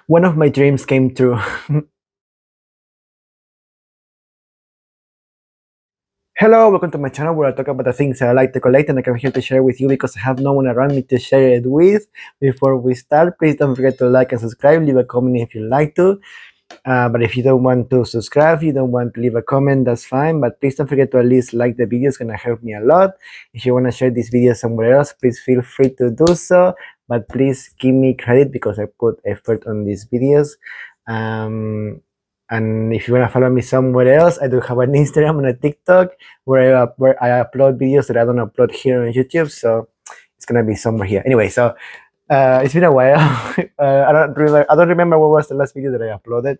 One of my dreams came true. Hello, welcome to my channel where I talk about the things I like to collect and I come here to share with you because I have no one around me to share it with. Before we start, please don't forget to like and subscribe, leave a comment if you like to. But if you don't want to subscribe, you don't want to leave a comment, that's fine. But please don't forget to at least like the video, it's gonna help me a lot. If you want to share this video somewhere else, please feel free to do so. But please give me credit because I put effort on these videos. And if you want to follow me somewhere else, I do have an Instagram and a TikTok where I upload videos that I don't upload here on YouTube. So it's gonna be somewhere here. Anyway, so it's been a while. I don't remember what was the last video that I uploaded,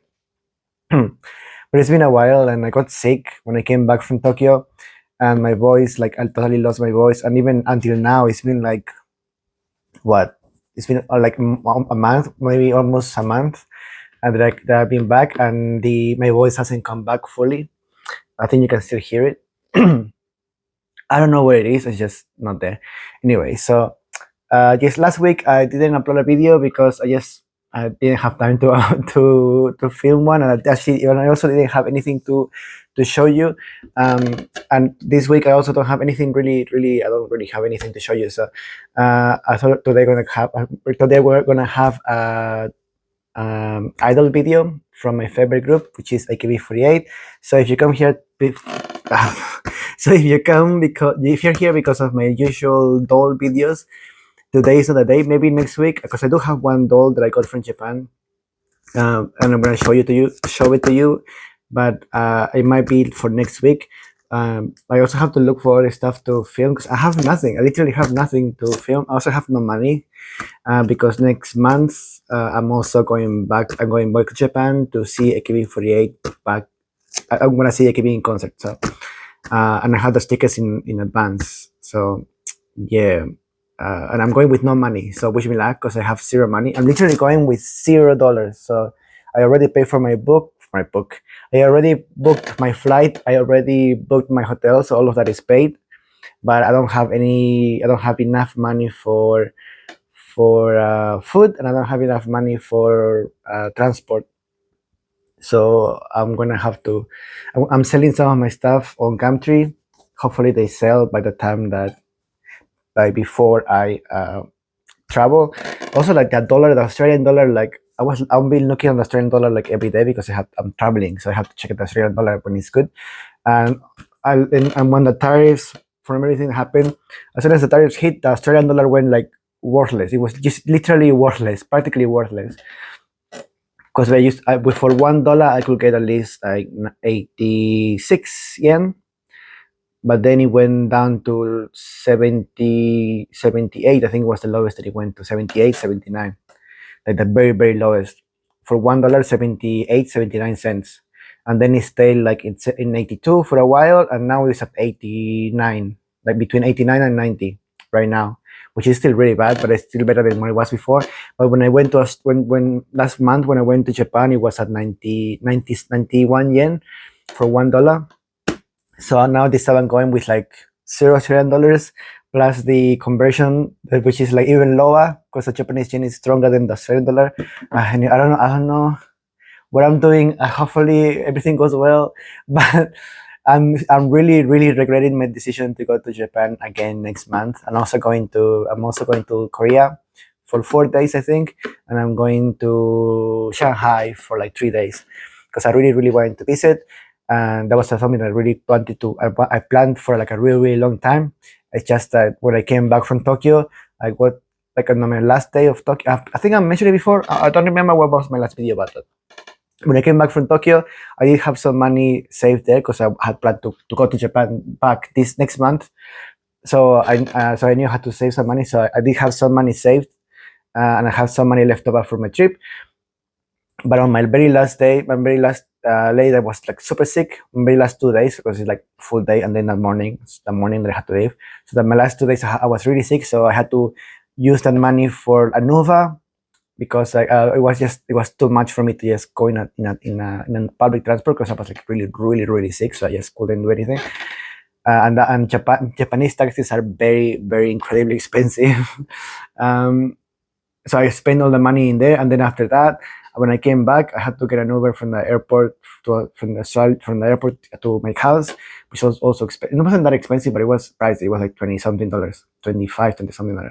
but it's been a while, and I got sick when I came back from Tokyo, and my voice, like I totally lost my voice, and even until now, it's been like what? It's been like a month, maybe almost a month, and that I've been back, and my voice hasn't come back fully. I think you can still hear it. I don't know where it is. It's just not there. Anyway, so just last week I didn't upload a video because I didn't have time to to film one, and I also didn't have anything to show you. And this week I also don't have anything really. I don't really have anything to show you. So I thought today we're gonna have a idol video from my favorite group, which is AKB48. So if you come here, so if you're here because of my usual doll videos, today is not the day. Maybe next week, because I do have one doll that I got from Japan, and I'm gonna show it to you. But it might be for next week. I also have to look for other stuff to film because I have nothing. I literally have nothing to film. I also have no money because next month I'm also going back. I'm going back to Japan to see AKB48 back. I'm gonna see AKB in concert. So and I have the tickets in advance. So yeah. And I'm going with no money, so wish me luck because I have zero money. I'm literally going with $0. So I already paid for my book. I already booked my flight. I already booked my hotel, so all of that is paid. But I don't have enough money for food, and I don't have enough money for transport. So I'm gonna have to. I'm selling some of my stuff on Gumtree. Hopefully they sell by the time before I travel. Also, like the Australian dollar, like I've been looking at the Australian dollar like every day because I'm traveling, so I have to check the Australian dollar when it's good. And when the tariffs from everything happened, as soon as the tariffs hit, the Australian dollar went like worthless. It was just literally worthless, practically worthless. Because for $1 I could get at least like 86 yen. But then it went down to 70, 78. I think was the lowest that it went to, 78, 79. Like the very, very lowest. For $1, 78, 79 cents. And then it stayed like in 82 for a while, and now it's at 89. Like between 89 and 90 right now, which is still really bad, but it's still better than what it was before. But when I went to when last month when I went to Japan, it was at 91 yen for $1. So now this time I'm going with like $0 plus the conversion, which is like even lower because the Japanese yen is stronger than the $0. And I don't know what I'm doing. Hopefully everything goes well, but I'm really regretting my decision to go to Japan again next month. I'm also going to Korea for 4 days, I think, and I'm going to Shanghai for like 3 days because I really wanted to visit. And that was something I really wanted to. I planned for like a really long time. It's just that when I came back from Tokyo, I got like on my last day of Tokyo. I think I mentioned it before. I don't remember what was my last video about that. When I came back from Tokyo, I did have some money saved there because I had planned to go to Japan back this next month. So I knew how to save some money. So I did have some money saved, and I have some money left over for my trip. But on my very last day, I was like super sick. My very last 2 days, because it's like full day, and then the morning that I had to leave. So that my last 2 days I was really sick, so I had to use that money for a Nova because it was too much for me to just go in a public transport because I was like really sick, so I just couldn't do anything. And Japanese taxis are very incredibly expensive. So I spent all the money in there, and then after that When I came back, I had to get an Uber from the airport from the airport to my house, which was also expensive. It wasn't that expensive, but it was pricey. It was like $20 something, 25, 20 something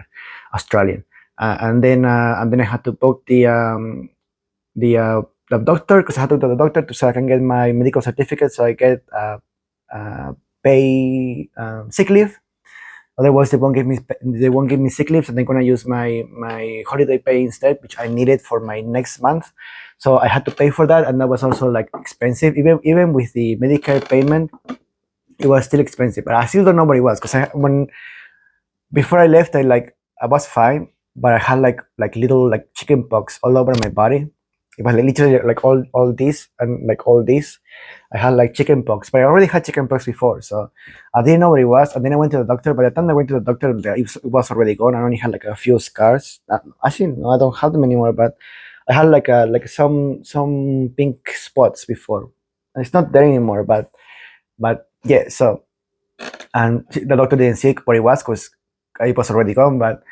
Australian. And then I had to book the uh, the doctor, because I had to go to the doctor so I can get my medical certificate, so I get pay sick leave. Otherwise, they won't give me sick leave, so they're gonna use my holiday pay instead, which I needed for my next month. So I had to pay for that, and that was also like expensive. Even with the Medicare payment, it was still expensive. But I still don't know what it was, because when before I left, I was fine, but I had like little like chicken pox all over my body. It was like literally like all this and like all this. I had like chicken pox, but I already had chicken pox before, so I didn't know what it was. And then I went to the doctor. By the time I went to the doctor, it was already gone. I only had like a few scars. Actually, no, I don't have them anymore. But I had like some pink spots before. And it's not there anymore. But yeah. So, and the doctor didn't see what it was because it was already gone. But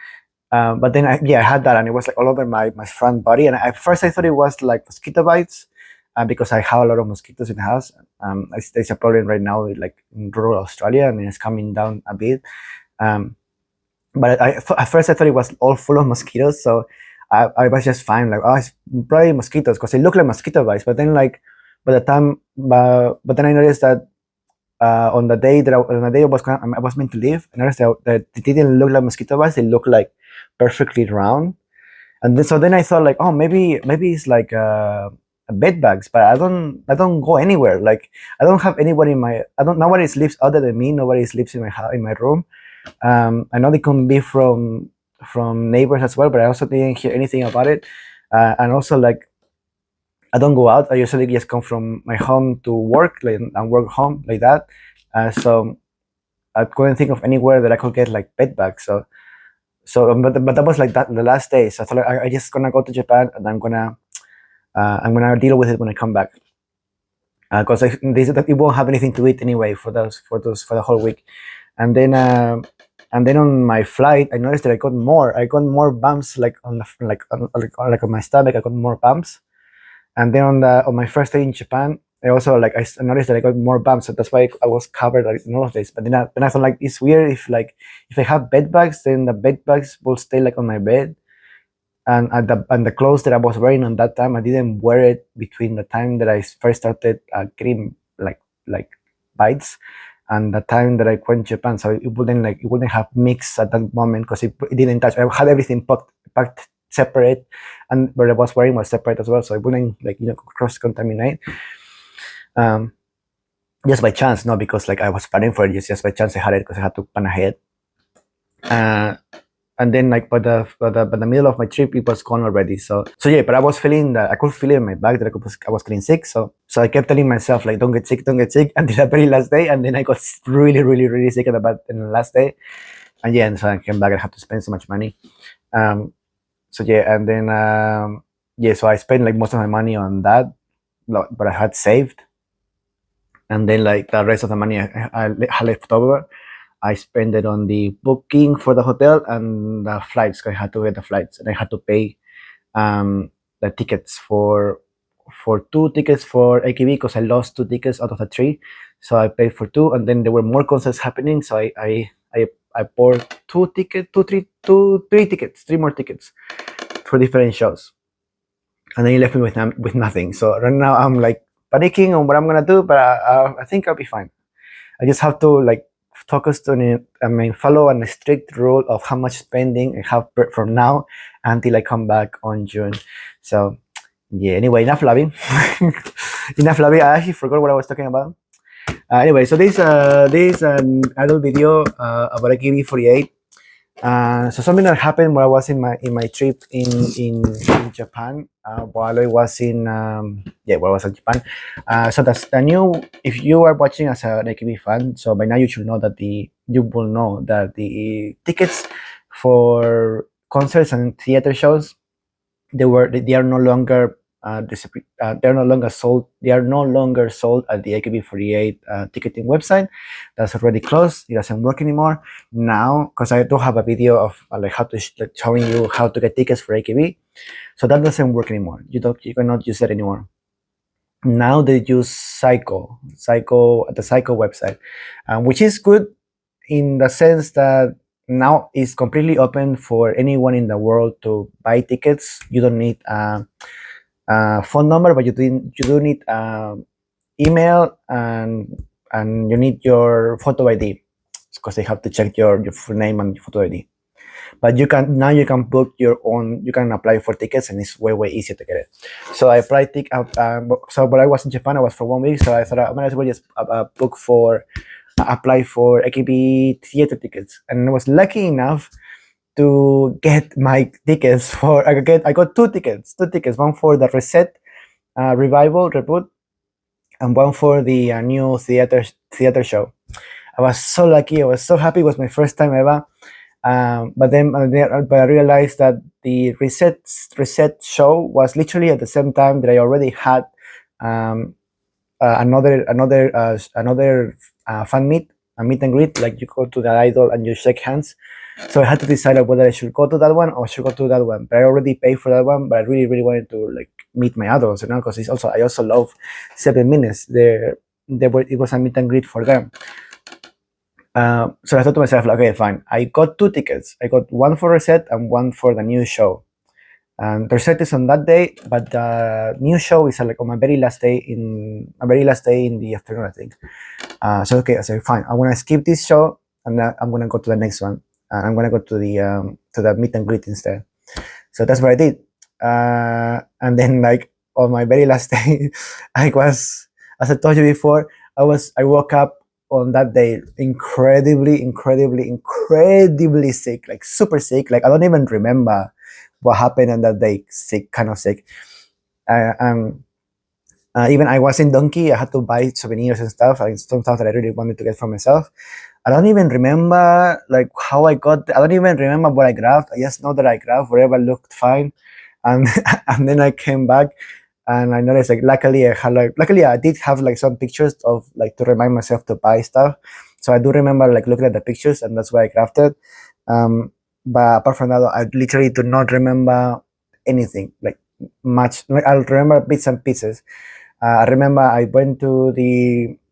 then I had that, and it was like all over my front body. And at first I thought it was like mosquito bites, because I have a lot of mosquitoes in the house. There's a problem right now, like in rural Australia, and it's coming down a bit. But at first I thought it was all full of mosquitoes, so I was just fine. Like, oh, it's probably mosquitoes because it looked like mosquito bites. But then but then I noticed that on the day I was meant to leave, I noticed that it didn't look like mosquito bites. It looked like perfectly round. And then I thought like, oh, maybe it's like bed bugs, but I don't go anywhere. Like, I don't have anybody nobody sleeps other than me. Nobody sleeps in my house, in my room. I know they can be from neighbors as well, but I also didn't hear anything about it. And also, like, I don't go out. I usually just come from my home to work, like, and work home like that. So I couldn't think of anywhere that I could get like bed bugs. But that was like that the last day. So I thought, like, I just gonna go to Japan, and I'm gonna deal with it when I come back. Because they said that it won't have anything to eat anyway for the whole week. And then on my flight, I noticed that I got more bumps, like on my stomach. I got more bumps. And then on my first day in Japan, I also I noticed that I got more bumps, so that's why I was covered like, in all of this. But then I thought, like, it's weird if I have bed bugs, then the bed bugs will stay like on my bed, and the clothes that I was wearing on that time, I didn't wear it between the time that I first started getting like bites and the time that I went to Japan, so it wouldn't have mixed at that moment because it didn't touch. I had everything packed separate, and where I was wearing was separate as well, so it wouldn't cross contaminate. Just by chance, not because I was planning for it. Just by chance I had it because I had to plan ahead. And then by the middle of my trip, it was gone already. So yeah, but I was feeling that I could feel it in my back that I was getting sick. So I kept telling myself, like, don't get sick until the very last day. And then I got really, really, really sick in the last day. And yeah, and so I came back. I had to spend so much money. So yeah, and then so I spent most of my money on that, but I had saved. And then the rest of the money I had left over, I spent it on the booking for the hotel and the flights. I had to get the flights, and I had to pay the tickets for 2 tickets for AKB because I lost 2 tickets out of the 3. So I paid for 2, and then there were more concerts happening. So I bought 3 more tickets for different shows, and then he left me with nothing. So right now I'm panicking on what I'm gonna do, but I think I'll be fine. I just have to focus on it. I mean, follow a strict rule of how much spending I have from now until I come back on June. So yeah. Anyway, enough loving. Enough loving. I actually forgot what I was talking about. Anyway, so this is an adult video about AKB48. So something that happened while I was in my trip in Japan, while I was in while I was in Japan. So that's the new. If you are watching as an AKB fan, so by now you will know that the tickets for concerts and theater shows, they are no longer they're no longer sold. They are no longer sold at the AKB48 ticketing website. That's already closed. It doesn't work anymore now, because I do have a video of like how to showing you how to get tickets for AKB. So that doesn't work anymore. You cannot use that anymore. Now they use Psycho at the Psycho website, which is good in the sense that now it's completely open for anyone in the world to buy tickets. You don't need a phone number, but you do need email, and you need your photo ID, because they have to check your full name and your photo ID. But you can book your own. You can apply for tickets, and it's way easier to get it. So I applied so when I was in Japan, I was for 1 week. So I thought I might as well just apply for AKB theater tickets, and I was lucky enough to get my tickets for. I got two tickets. One for the Reset revival reboot, and one for the new theater show. I was so lucky. I was so happy. It was my first time ever. But I realized that the reset show was literally at the same time that I already had another fan meet, a meet and greet. Like you go to the idol and you shake hands. So I had to decide whether I should go to that one or should go to that one. But I already paid for that one. But I really wanted to like meet my idols, because I also love 7 Minutes. It was a meet and greet for them. So I thought to myself, like, okay, fine. I got two tickets. I got one for Reset and one for the new show. And the Reset is on that day, but the new show is like on my very last day in the afternoon, I think. So okay, I said, fine. I'm gonna skip this show, and I'm gonna go to the next one. And I'm gonna go to the meet and greet instead. So that's what I did. And then like on my very last day, as I told you before, I woke up on that day incredibly sick, like super sick. Like I don't even remember what happened on that day. Kind of sick. Even I was in Donkey. I had to buy souvenirs and stuff, and some stuff that I really wanted to get for myself. I don't even remember like how I got. I don't even remember what I grabbed. I just know that I grabbed whatever looked fine, and and then I came back. And I noticed, like, luckily I did have like some pictures of like to remind myself to buy stuff. So I do remember like looking at the pictures, and that's why I crafted. But apart from that, I literally do not remember anything like much. I'll remember bits and pieces. I remember I went to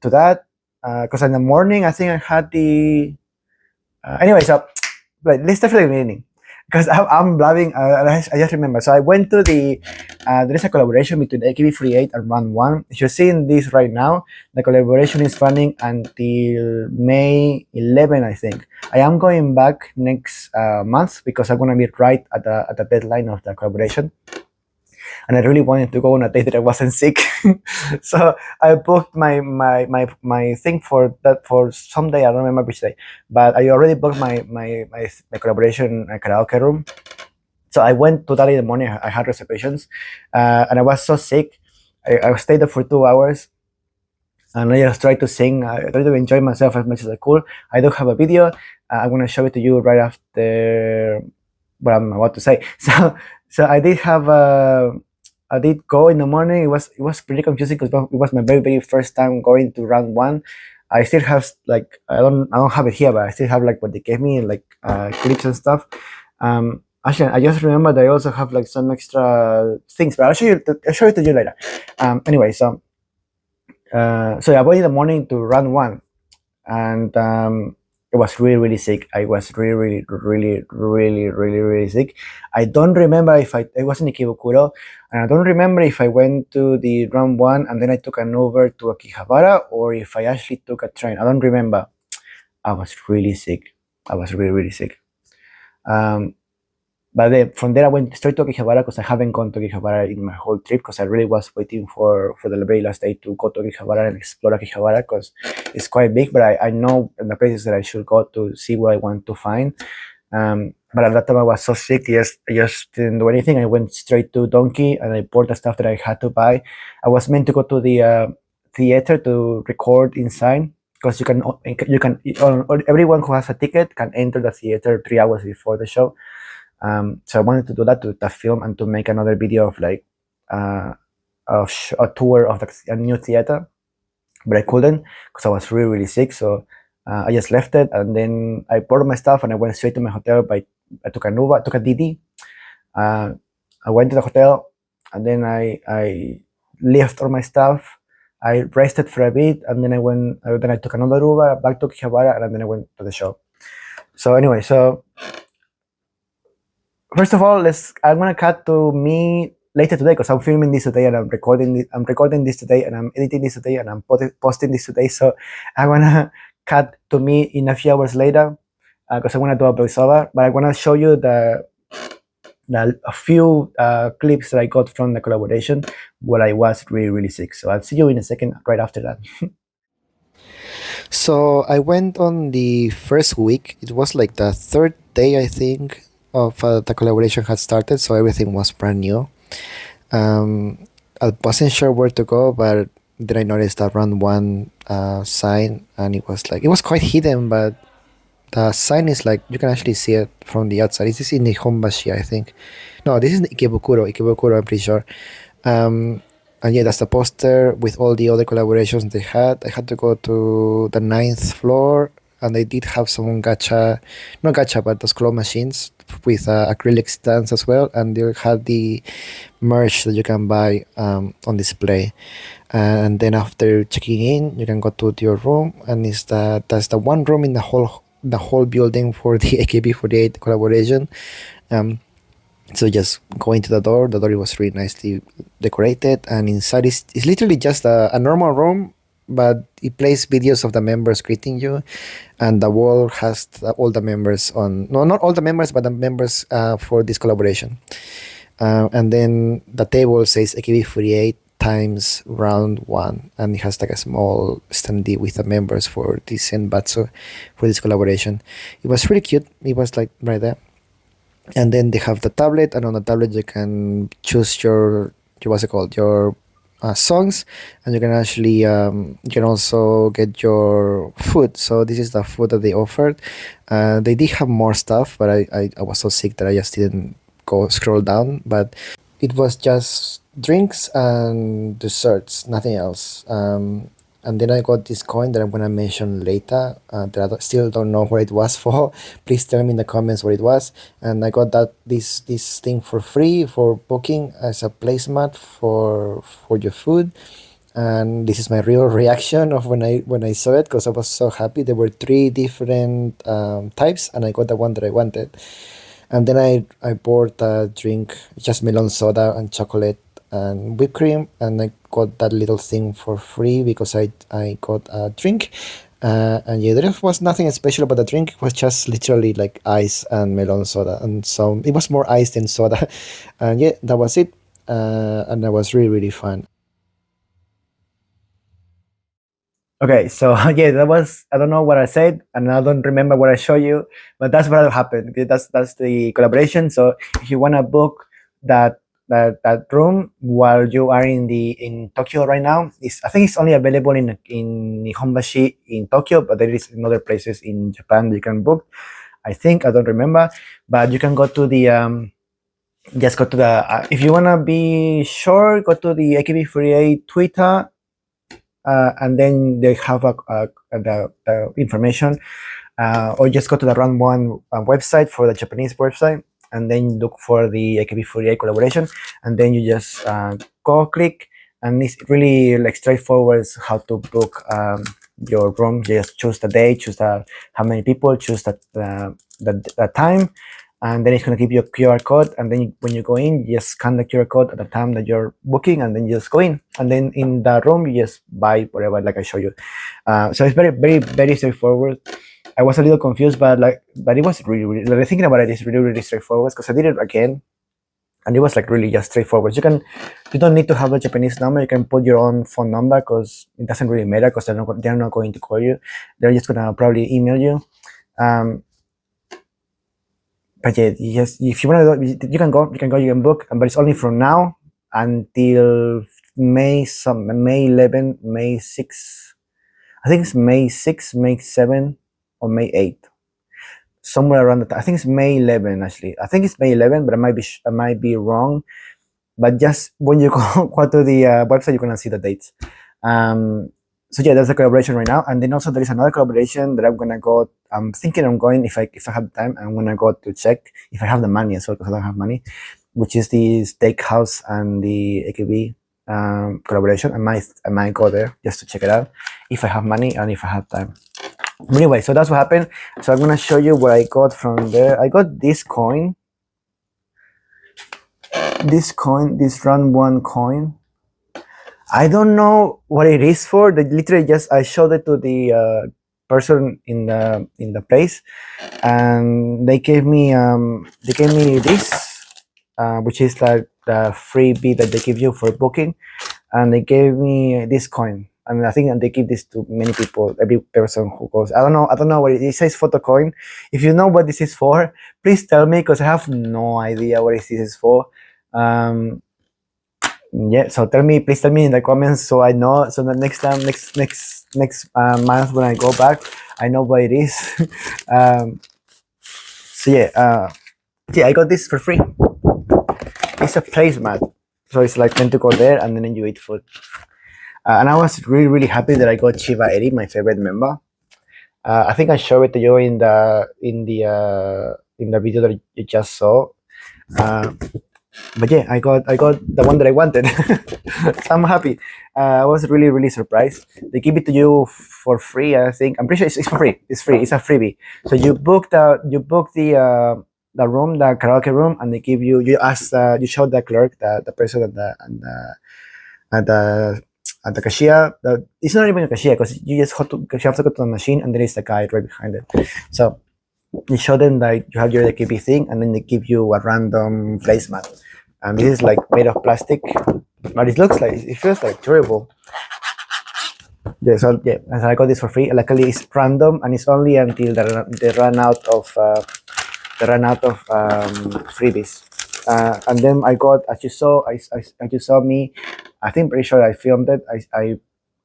that because in the morning I think I had the. Anyway, so like let's start from the beginning. Because I'm blabbing, I just remember. So I went to there is a collaboration between AKB48 and Round 1. If you're seeing this right now, the collaboration is running until May 11, I think. I am going back next month because I'm going to be right at the deadline of the collaboration. And I really wanted to go on a day that I wasn't sick. So I booked my thing for someday. I don't remember which day, but I already booked my collaboration karaoke room. So I went to that in the morning. I had reservations, and I was so sick. I stayed there for 2 hours, and I just tried to sing. I tried to enjoy myself as much as I could. I do have a video. I'm gonna show it to you right after what I'm about to say. So I did go in the morning. It was pretty confusing because it was my very first time going to Round 1. I still have like I don't have it here, but I still have like what they gave me, like clips and stuff. Actually, I just remember they also have like some extra things, but I'll show it to you later. Anyway, so I went in the morning to Round 1, and I was really sick. I was really sick. I don't remember if I was in Ikebukuro, and I don't remember if I went to the Round 1 and then I took an Uber to Akihabara, or if I actually took a train. I don't remember. I was really sick. I was really sick. But then from there I went straight to Akihabara because I haven't gone to Akihabara in my whole trip, because I really was waiting for the very last day to go to Akihabara and explore Akihabara, because it's quite big, but I know the places that I should go to see what I want to find. But at that time I was so sick, I just didn't do anything. I went straight to Donkey and I bought the stuff that I had to buy. I was meant to go to the theater to record inside, because everyone who has a ticket can enter the theater 3 hours before the show. So I wanted to do that to film and to make another video of like a tour of a new theater, but I couldn't because I was really sick. So I just left it, and then I bought my stuff and I went straight to my hotel. I took an Uber, took a Didi. Uh, I went to the hotel, and then I left all my stuff. I rested for a bit, and then then I took another Uber back to Kihabara, and then I went to the show. So anyway, so first of all, I'm gonna cut to me later today because I'm filming this today and I'm recording this today and I'm editing this today and I'm posting this today. So I wanna cut to me in a few hours later because I wanna do a voiceover. But I wanna show you a few clips that I got from the collaboration where I was really sick. So I'll see you in a second right after that. So I went on the first week. It was like the third day, I think, of the collaboration had started. So everything was brand new. I wasn't sure where to go, but then I noticed that round one sign, and it was quite hidden, but the sign is like you can actually see it from the outside. This is in the Hombashi, I think. No, this is in Ikebukuro. Ikebukuro, I'm pretty sure. Um, and yeah, that's the poster with all the other collaborations they had. I had to go to the ninth floor, and they did have some gacha, not gacha, but those claw machines with acrylic stands as well. And they had the merch that you can buy on display. And then after checking in, you can go to your room, and that's the one room in the whole building for the AKB48 collaboration. So just going to the door was really nicely decorated, and inside is literally just a normal room, but it plays videos of the members greeting you, and the wall has all the members on, no, not all the members, but the members for this collaboration. And then the table says AKB48 times round one, and it has like a small standee with the members for this Senbatsu, for this collaboration. It was really cute. It was like right there. And then they have the tablet, and on the tablet you can choose your what's it called, your songs, and you can actually you can also get your food. So this is the food that they offered. They did have more stuff, but I was so sick that I just didn't go scroll down. But it was just drinks and desserts, nothing else. And then I got this coin that I'm gonna mention later. That I still don't know what it was for. Please tell me in the comments what it was. And I got this thing for free for booking as a placemat for your food. And this is my real reaction of when I saw it, because I was so happy. There were 3 different types, and I got the one that I wanted. And then I bought a drink, just melon soda and chocolate and whipped cream, and I got that little thing for free because I got a drink. And yeah, there was nothing special about the drink. It was just literally like ice and melon soda, and so it was more ice than soda. And yeah, that was it. And that was really fun. Okay, so yeah, that was, I don't know what I said, and I don't remember what I showed you, but that's what happened. Okay, that's the collaboration. So if you wanna book that room while you are in Tokyo right now, I think it's only available in Nihonbashi in Tokyo, but there is in other places in Japan that you can book. I think, I don't remember, but you can go to the just go to the if you wanna be sure, go to the AKB48 Twitter. And then they have the information, or just go to the round one website for the Japanese website, and then look for the AKB48 collaboration, and then you just go click, and it's really like straightforward how to book your room. Just choose the day, choose how many people, choose the time, and then it's going to give you a QR code, and then when you go in, you just scan the QR code at the time that you're booking, and then you just go in, and then in the room you just buy whatever, like I show you. So it's very straightforward. I was a little confused, but it was really like, thinking about it is really straightforward, because I did it again, and it was like really just straightforward. You don't need to have a Japanese number. You can put your own phone number, because it doesn't really matter, because they're not going to call you. They're just gonna probably email you. But yeah, yes, if you want to, you can go, you can book, but it's only from now until May 11, May 6. I think it's May 6, May 7, or May 8. Somewhere around I think it's May 11 actually. I think it's May 11, but I might be wrong. but just when you go to the website, you're gonna see the dates. So yeah, there's a collaboration right now, and then also there is another collaboration that I'm gonna go. I'm thinking I'm going if I have time. I'm gonna go to check if I have the money as well, because I don't have money, which is the Steakhouse and the AKB collaboration. I might go there just to check it out if I have money and if I have time. But anyway, so that's what happened. So I'm gonna show you what I got from there. I got this coin, this round one coin. I don't know what it is for. They literally just I showed it to the person in the place, and they gave me this, which is like the freebie that they give you for booking, and they gave me this coin. And I think they give this to many people, every person who goes. I don't know what it is. It says photo coin. If you know what this is for, please tell me, because I have no idea what this is for. Yeah, so please tell me in the comments so I know. So the next time, next month when I go back, I know what it is. So yeah, I got this for free. It's a placemat, so it's like meant to go there and then you eat food. And I was really happy that I got Chiba 80, my favorite member. I think I showed it to you in the video that you just saw. But yeah, I got the one that I wanted. So I'm happy. I was really surprised. They give it to you for free. I think I'm pretty sure it's for free. It's free. It's a freebie. So you book the room, the karaoke room, and they give you. You show the clerk, the person at the cashier. It's not even a cashier, because you have to go to the machine, and there is the guy right behind it. So you show them like you have your AKB thing, and then they give you a random placemat. And this is like made of plastic, but it feels like durable. Yeah, so yeah, and I got this for free. Luckily, it's random, and it's only until they run out of freebies. And then I got, as you saw, me. I think pretty sure I filmed it.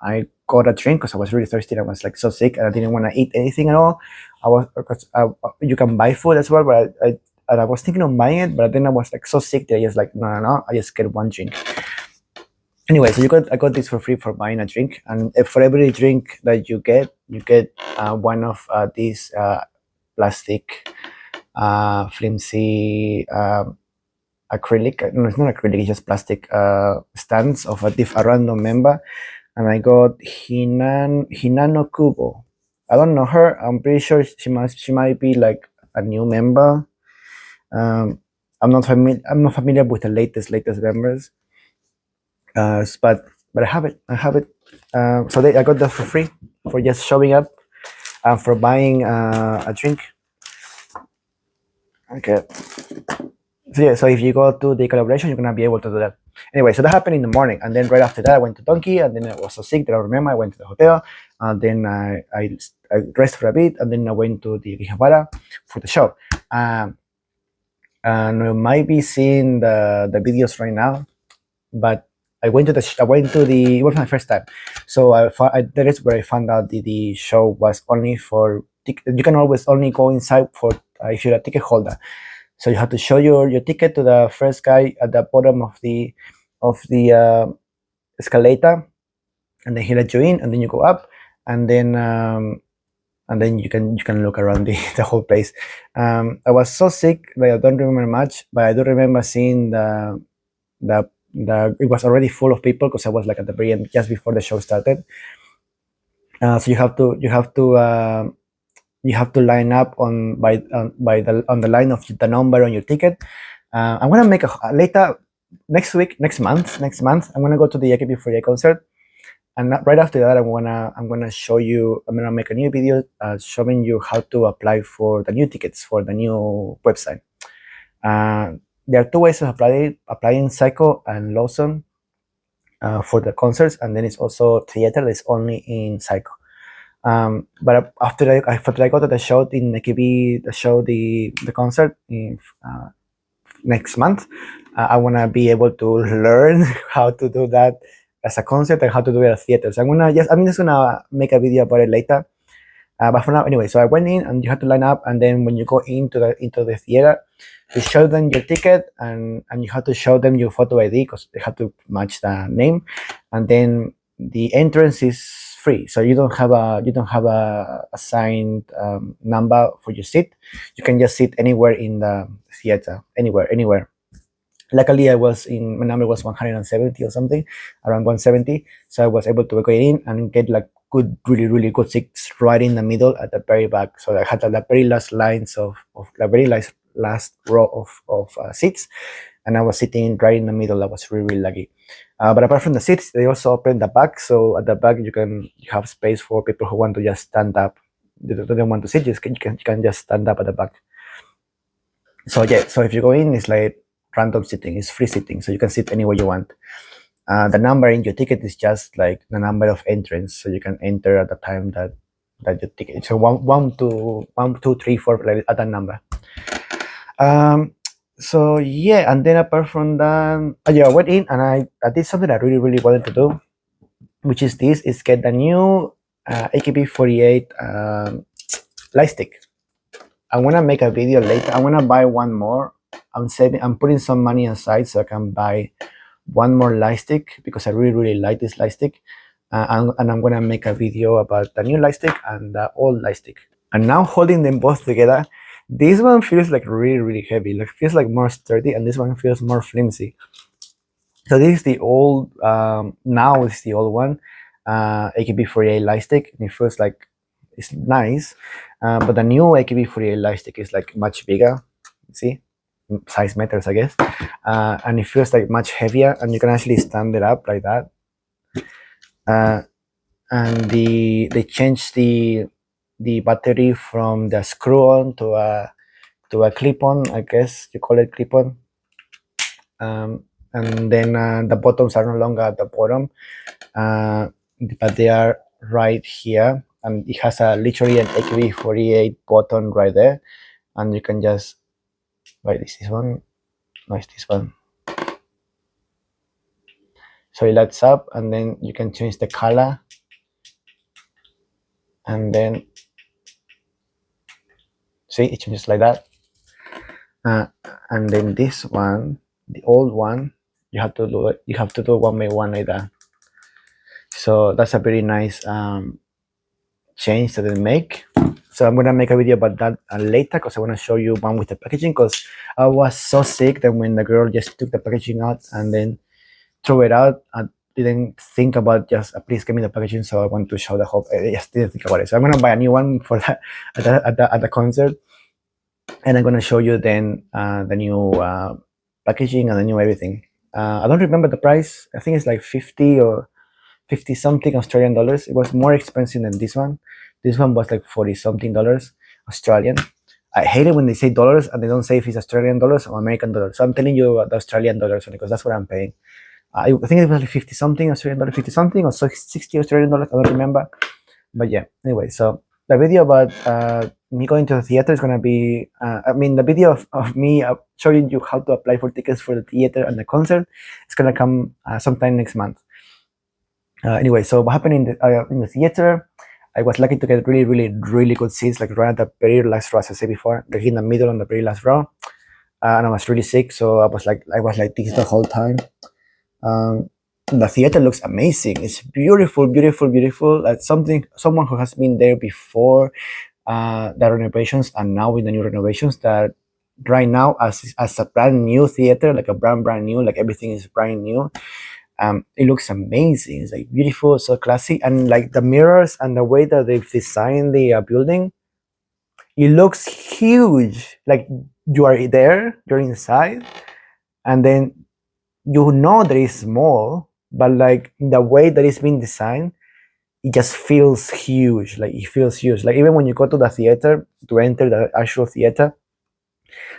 I got a drink because I was really thirsty. I was like so sick, and I didn't want to eat anything at all. You can buy food as well, but I was thinking of buying it, but then I was like so sick that I just like no, I just get one drink. Anyway, so I got this for free for buying a drink, and for every drink that you get one of these plastic flimsy acrylic. No, it's not acrylic. It's just plastic stands of a random member. And I got Hinano Kubo. I don't know her. I'm pretty sure she might be like a new member. I'm not familiar with the latest members. But I have it. So I got that for free for just showing up and for buying a drink. Okay. So yeah, so if you go to the collaboration, you're gonna be able to do that. Anyway, so that happened in the morning, and then right after that, I went to Donkey, and then I was so sick that I remember I went to the hotel, and then I rested for a bit, and then I went to the Akihabara for the show. And you might be seeing the videos right now, but it was my first time, so that is where I found out the show was only for you can always only go inside for if you're a ticket holder. So you have to show your ticket to the first guy at the bottom of the escalator, and then he let you in, and then you go up, and then you can look around the whole place. I was so sick that I don't remember much, but I do remember seeing the it was already full of people because I was like at the very end just before the show started. So you have to line up on the line of the number on your ticket. I'm gonna make a later next month. I'm gonna go to the AKB48 concert, and right after that, I'm gonna show you. I'm gonna make a new video showing you how to apply for the new tickets for the new website. There are two ways of applying Psycho and Lawson for the concerts, and then it's also theater that's only in Psycho. But after I go to the show in AKB, the concert in next month, I want to be able to learn how to do that as a concert and how to do it at theater. So I'm just gonna make a video about it later. But for now, anyway, so I went in and you had to line up, and then when you go into the theater, you show them your ticket, and you have to show them your photo ID because they have to match the name, and then the entrance is free. So you don't have a assigned number for your seat. You can just sit anywhere in the theater, anywhere. Luckily, my number was 170 or something, around 170. So I was able to go in and get like good, really, really good seats right in the middle at the very back. So I had the very last lines of the very last row of seats, and I was sitting right in the middle. I was really, really lucky. But apart from the seats, they also opened the back. So at the back, you have space for people who want to just stand up. They don't want to sit. You can just stand up at the back. So yeah, so if you go in, it's like random sitting. It's free sitting, so you can sit anywhere you want. The number in your ticket is just like the number of entrance, so you can enter at the time that your ticket. So one, two, three, four, like at that number. So yeah, and then apart from that, yeah, I went in and I did something I really, really wanted to do, which is get the new AKB48 light stick. I want to make a video later. I want to buy one more. I'm putting some money aside so I can buy one more light stick because I really, really like this light stick. And I'm going to make a video about the new light stick and the old light stick. And now holding them both together, this one feels like really, really heavy. Like feels like more sturdy, and this one feels more flimsy. So this is the old, now it's the old one, AKB48 light stick, and it feels like it's nice. But the new AKB48 light stick is like much bigger. See, size matters, I guess. And it feels like much heavier, and you can actually stand it up like that. And they changed the battery from the screw-on to a clip-on, I guess you call it clip-on. And then the buttons are no longer at the bottom, but they are right here, and it has literally an AKB48 button right there, and you can just this one. No, it's this one. So it lights up, and then you can change the color, and then see it changes like that. And then this one, the old one, you have to do it. You have to do one by one like that. So that's a very nice change that they make. So I'm gonna make a video about that later because I want to show you one with the packaging, because I was so sick that when the girl just took the packaging out and then threw it out, I didn't think about just please give me the packaging. So I want to show the whole. I just didn't think about it. So I'm gonna buy a new one for that at the concert, and I'm gonna show you then the new packaging and the new everything. I don't remember the price. I think it's like 50 or 50 something Australian dollars. It was more expensive than this one. This one was like 40 something dollars Australian. I hate it when they say dollars and they don't say if it's Australian dollars or American dollars. So I'm telling you the Australian dollars because that's what I'm paying. I think it was like 50 something Australian dollars, 50 something or 60 Australian dollars. I don't remember. But yeah, anyway, so the video about me going to the theater is going to be, the video of me showing you how to apply for tickets for the theater and the concert is going to come sometime next month. Anyway, so what happened in the theater, I was lucky to get really, really, really good seats, like right at the very last row, as I said before, like in the middle on the very last row. And I was really sick, so I was like this the whole time. The theater looks amazing. It's beautiful, beautiful, beautiful. Like someone who has been there before the renovations and now with the new renovations, that right now as a brand new theater, like a brand new, like everything is brand new. It looks amazing. It's like beautiful, so classy, and like the mirrors and the way that they've designed the building, it looks huge. Like you are there, you're inside, and then you know that it's small, but like the way that it's been designed, it just feels huge. Like it feels huge. Like even when you go to the theater to enter the actual theater,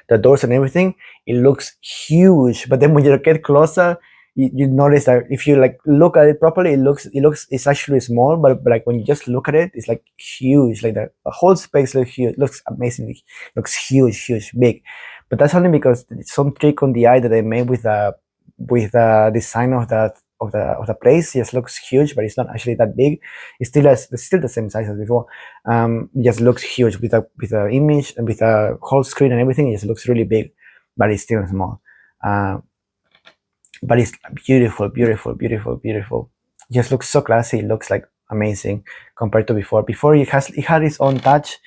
the doors and everything, it looks huge. But then when you get closer, you notice that if you like look at it properly, it's actually small, but like when you just look at it, it's like huge. Like the whole space looks huge, looks amazingly, looks huge, big. But that's only because it's some trick on the eye that they made with the design of that of the place. It just looks huge, but it's not actually that big. It's still the same size as before. It just looks huge with a image and with a whole screen and everything. It just looks really big, but it's still small. But it's beautiful, beautiful, beautiful, beautiful. It just looks so classy. It looks like amazing compared to before. Before it had its own touch,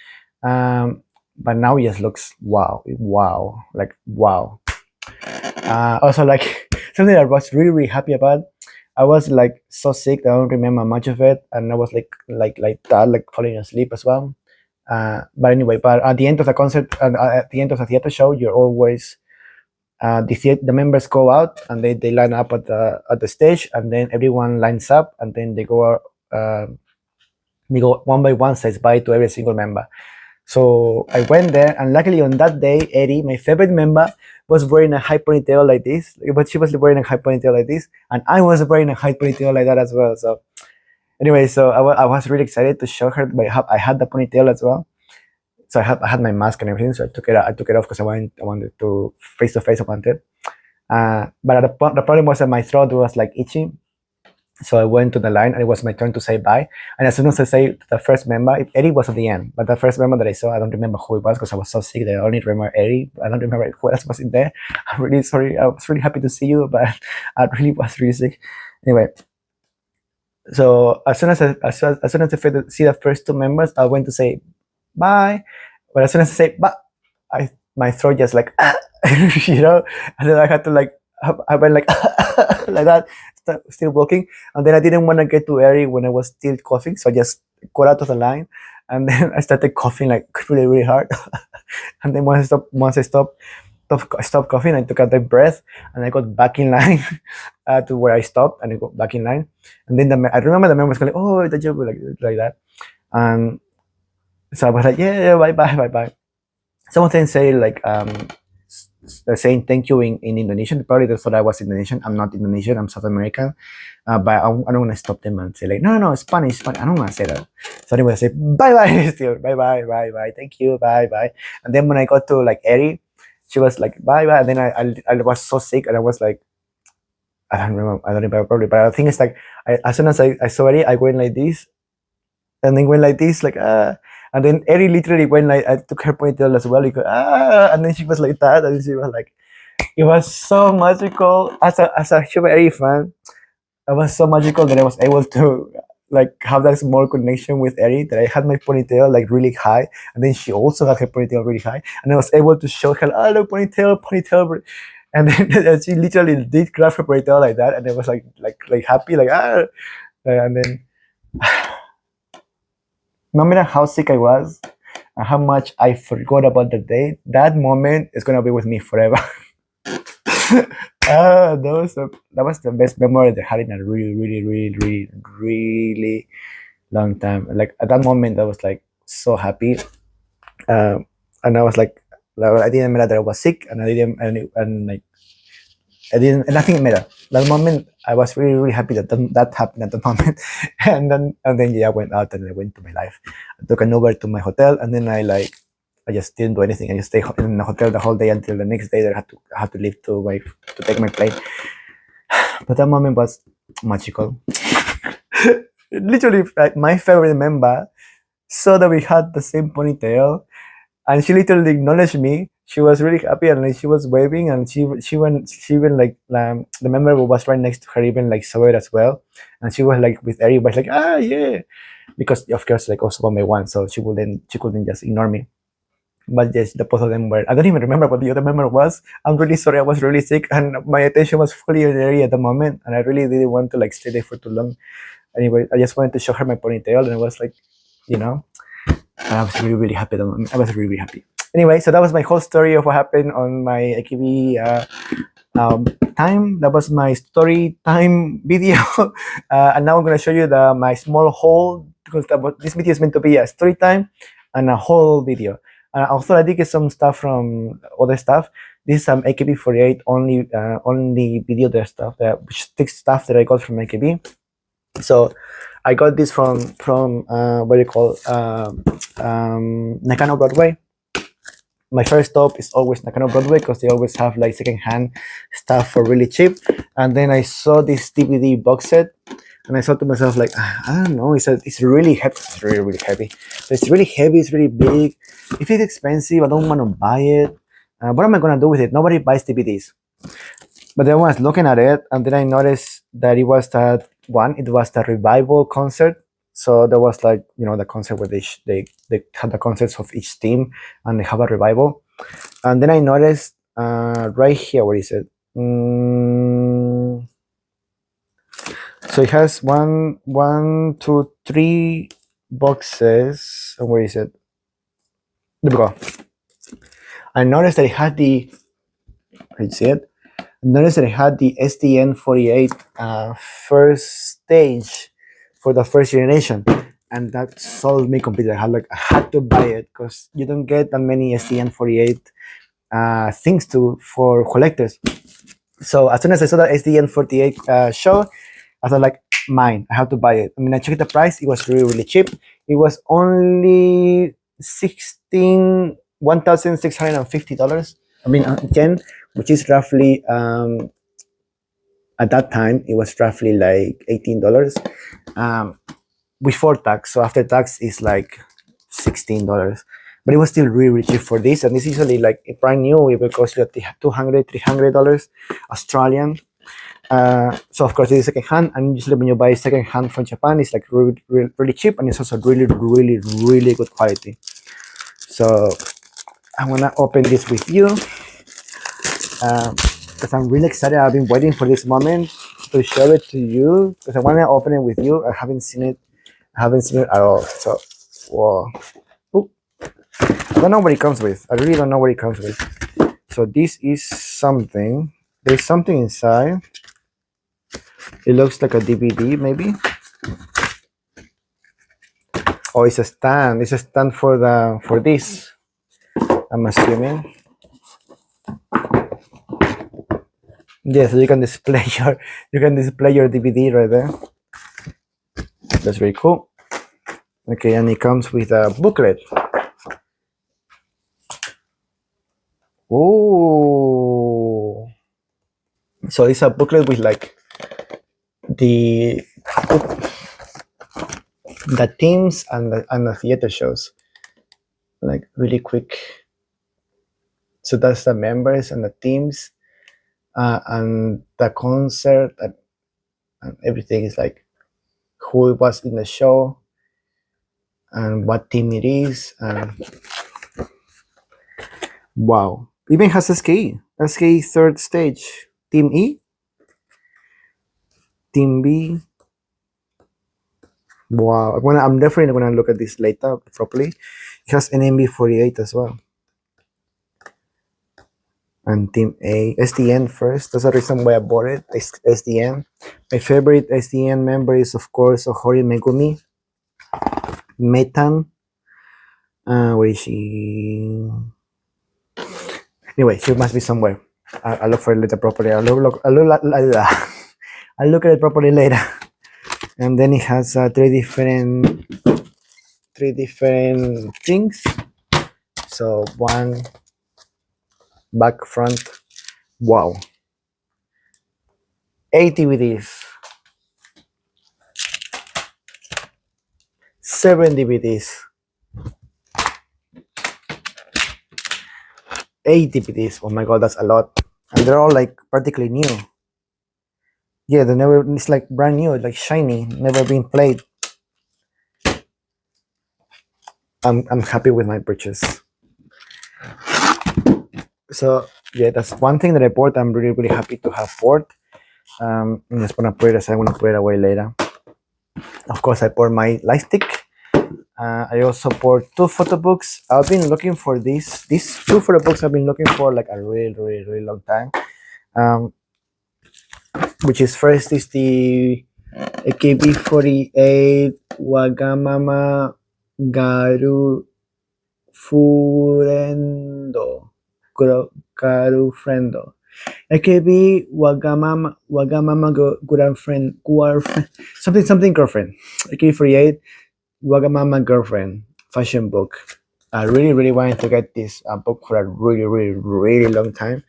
but now it just looks wow, like wow. Also, like something that I was really, really happy about. I was like so sick that I don't remember much of it, and I was like that, like falling asleep as well. But anyway, but at the end of the concert, at the end of the theater show, you're always the members go out and they line up at the stage, and then everyone lines up, and then they go one by one, says bye to every single member. So I went there, and luckily on that day, Eddie, my favorite member, was wearing a high ponytail like this. But she was wearing a high ponytail like this, and I was wearing a high ponytail like that as well. So anyway, so I was really excited to show her. I had the ponytail as well. So I had my mask and everything. So I took it off because I wanted to face to face. I wanted. But the problem was that my throat was like itchy. So I went to the line, and it was my turn to say bye. And as soon as I say the first member, Eddie was at the end, but the first member that I saw, I don't remember who it was because I was so sick that I only remember Eddie. I don't remember who else was in there. I'm really sorry. I was really happy to see you, but I really was really sick. Anyway, so as soon as I see the first two members, I went to say bye. But as soon as I say bye, my throat just like, you know, and then I had to like, I went like like that, still walking, and then I didn't want to get too airy when I was still coughing, so I just got out of the line, and then I started coughing like really, really hard. And then once I stopped coughing, I took a deep breath, and I got back in line to where I stopped, and I got back in line. And then I remember the members going, "Oh, the job," like that, and so I was like, "Yeah, bye." Some of them say like saying thank you in Indonesian. Probably they thought I was Indonesian. I'm not Indonesian. I'm South American. But I don't want to stop them and say like, no, it's Spanish. I don't want to say that. So anyway, I say bye still, bye, thank you, bye. And then when I got to like Eddie, she was like bye. And then I was so sick, and I was like, I don't remember probably. But the thing is like, as soon as I saw Eddie, I went like this, and then went like this, like and then Eddie literally went like, I took her ponytail as well. He goes, and then she was like that, and she was like, it was so magical. As a Super Eddie fan, it was so magical that I was able to like have that small connection with Eddie, that I had my ponytail like really high, and then she also had her ponytail really high, and I was able to show her, look, ponytail, and then she literally did grab her ponytail like that, and I was like happy, like and then. No matter how sick I was and how much I forgot about the day, that moment is gonna be with me forever. That was the best memory that I had in a really, really, really, really, really long time. Like at that moment, I was like so happy, and I was like, I didn't matter that I was sick, and nothing mattered. That moment, I was really, really happy that that happened at the moment. And then yeah, I went out and I went to my life. I took an Uber to my hotel, and then I just didn't do anything. I just stayed in the hotel the whole day until the next day that I had to leave to take my plane. But that moment was magical. Literally, like, my favorite member saw that we had the same ponytail, and she literally acknowledged me. She was really happy, and like she was waving, and she even like the member who was right next to her even like saw it as well, and she was like with everybody like yeah, because of course like also one by one, so she couldn't just ignore me. But yes, the both of them were. I don't even remember what the other member was. I'm really sorry. I was really sick, and my attention was fully in the area at the moment, and I really didn't want to like stay there for too long. Anyway, I just wanted to show her my ponytail, and I was like, I was really, really happy. I was really, really happy. Anyway, so that was my whole story of what happened on my AKB time. That was my story time video. And now I'm going to show you my small haul, because this video is meant to be a story time and a whole video. Also, I did get some stuff from other stuff. This is AKB48 only video. Their stuff, stuff that I got from AKB. So I got this from what do you call Nakano Broadway. my first stop is always Nakano Broadway because they always have like secondhand stuff for really cheap. And then I saw this DVD box set, and I thought to myself like, I don't know, it's really heavy. It's really really heavy. So it's really heavy. It's really big. If it's expensive, I don't want to buy it. What am I gonna do with it? Nobody buys DVDs. But then I was looking at it, and then I noticed that it was that one. It was the revival concert. So there was like, the concert where they had the concerts of each team, and they have a revival. And then I noticed right here, where is it? So it has one, two, three boxes. And where is it? There we go. I noticed that it had the. Can you see it? Notice that I had the SDN48 first stage for the first generation, and that sold me completely. I had to buy it because you don't get that many SDN48 things for collectors. So as soon as I saw the SDN48 show, I thought like, mine. I have to buy it. I mean, I checked the price. It was really really cheap. It was only $1,650. I mean, yen, which is roughly at that time it was roughly like $18 before tax. So after tax is like $16, but it was still really, really cheap for this. And this is usually like brand new. It will cost you $200-$300 Australian. So of course it is second hand, and usually when you buy second hand from Japan, it's like really, really, really cheap, and it's also really, really, really good quality. So I'm gonna open this with you because I'm really excited. I've been waiting for this moment to show it to you because I want to open it with you. I haven't seen it at all. So, whoa. Ooh. I don't know what it comes with. I really don't know what it comes with. So this is something. There's something inside. It looks like a DVD, maybe. Oh, it's a stand. It's a stand for this. I'm assuming. Yeah, so you can display your DVD right there. That's very cool. Okay, and it comes with a booklet. Oh, so it's a booklet with like the teams and the theater shows, like really quick. So that's the members and the teams, and the concert, and everything is like who was in the show and what team it is. And wow, even has SKE third stage, team E, team B. Wow, I'm definitely gonna look at this later properly. It has NMB48 as well. And team A, SDN first. That's the reason why I bought it. SDN. My favorite SDN member is of course Ohori Megumi. Metan. Where is she? Anyway, she must be somewhere. I'll look for it later properly. I'll look at it properly later. And then it has three different things. So one, back, front. Wow. 8 DVDs. 7 DVDs. 8 DVDs. Oh my god, that's a lot. And they're all like practically new. Yeah, it's like brand new, like shiny, never been played. I'm happy with my purchase. So yeah, that's one thing that I bought. I'm really, really happy to have bought. I'm just gonna put it aside. I'm gonna put it away later. Of course, I bought my light stick. I also bought 2 photo books. I've been looking for these 2 photo books. I've been looking for like a really, really, really long time. Which is first is the AKB48 Wagamama Garu Furendo Garufrendo. AKB Wagamama girlfriend, something girlfriend. AKB48 Wagamama girlfriend fashion book. I really wanted to get this book for a really long time,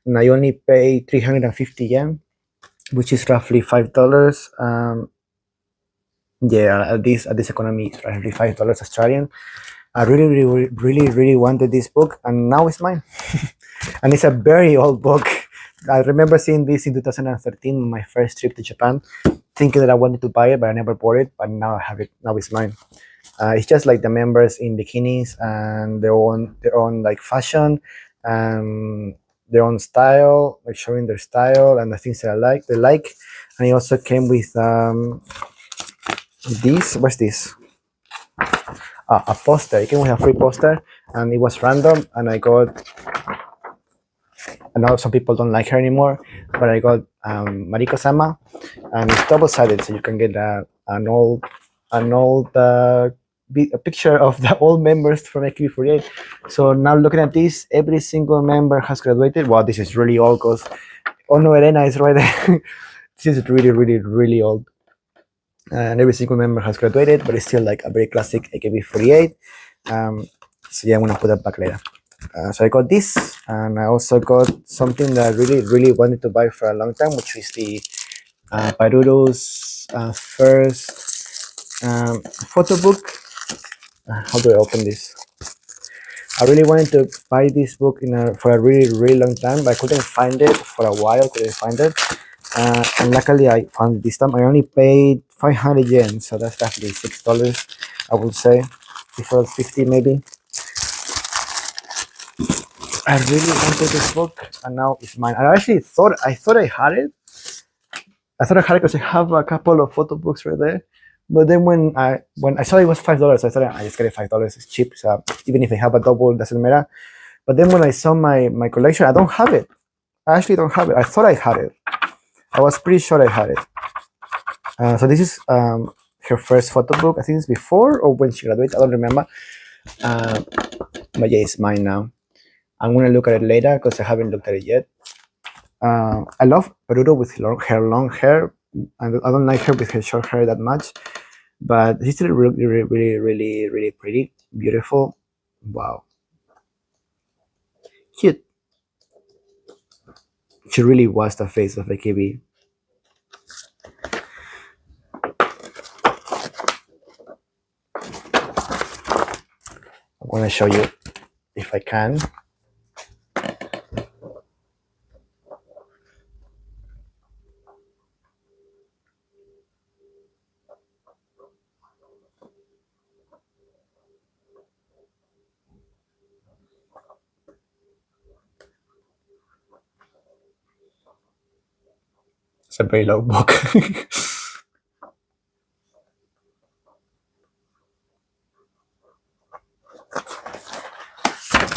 and I only paid 350 yen, which is roughly $5. Yeah, at this economy, it's roughly $5 Australian. I really wanted this book, and now it's mine. And it's a very old book. I remember seeing this in 2013, my first trip to Japan, thinking that I wanted to buy it, but I never bought it. But now I have it. Now it's mine. It's just like the members in bikinis and their own like fashion, and their own style, like showing their style and the things that they like. And it also came with this. What's this? A poster. It came with a free poster, and it was random. And I got. I know some people don't like her anymore, but I got Mariko-sama, and it's double-sided, so you can get a picture of the old members from AKB48. So now looking at this, every single member has graduated. Wow, this is really old because Ono Elena is right there. This is really old. And every single member has graduated, but it's still like a very classic AKB48. So yeah, I'm gonna put that back later. So I got this, and I also got something that I really wanted to buy for a long time, which is the Paruru's first photo book. How do I open this? I really wanted to buy this book for a really long time, but I couldn't find it for a while. Couldn't find it, and luckily I found it this time. I only paid 500 yen, so that's roughly $6, I would say, before 50 maybe. I really wanted this book, and now it's mine. I thought I had it. I thought I had it because I have a couple of photo books right there. But then when I saw it was $5, I thought I just get it $5. It's cheap, so even if I have a double, it doesn't matter. But then when I saw my collection, I don't have it. I actually don't have it. I thought I had it. I was pretty sure I had it. So this is her first photo book. I think it's before or when she graduated. I don't remember. But yeah, it's mine now. I'm gonna look at it later because I haven't looked at it yet. I love Perudo with her long hair, and I don't like her with her short hair that much. But she's still really pretty, beautiful. Wow, cute. She really was the face of AKB. I'm gonna show you if I can. It's a very long book.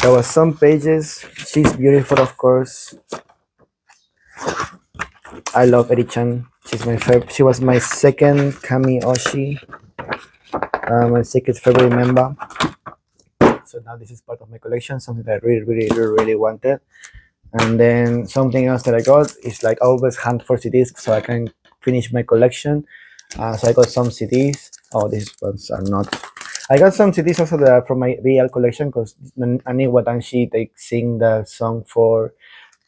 There was some pages. She's beautiful, of course. I love Eri-chan. She's my favorite. She was my second Kami Oshi, my second favorite member. So now this is part of my collection, something that I really wanted. And then something else that I got is like I always hunt for CDs so I can finish my collection. So I got some CDs. Oh, these ones are not. I got some CDs also that are from my BL collection because Ani Wadanshi, they sing the song for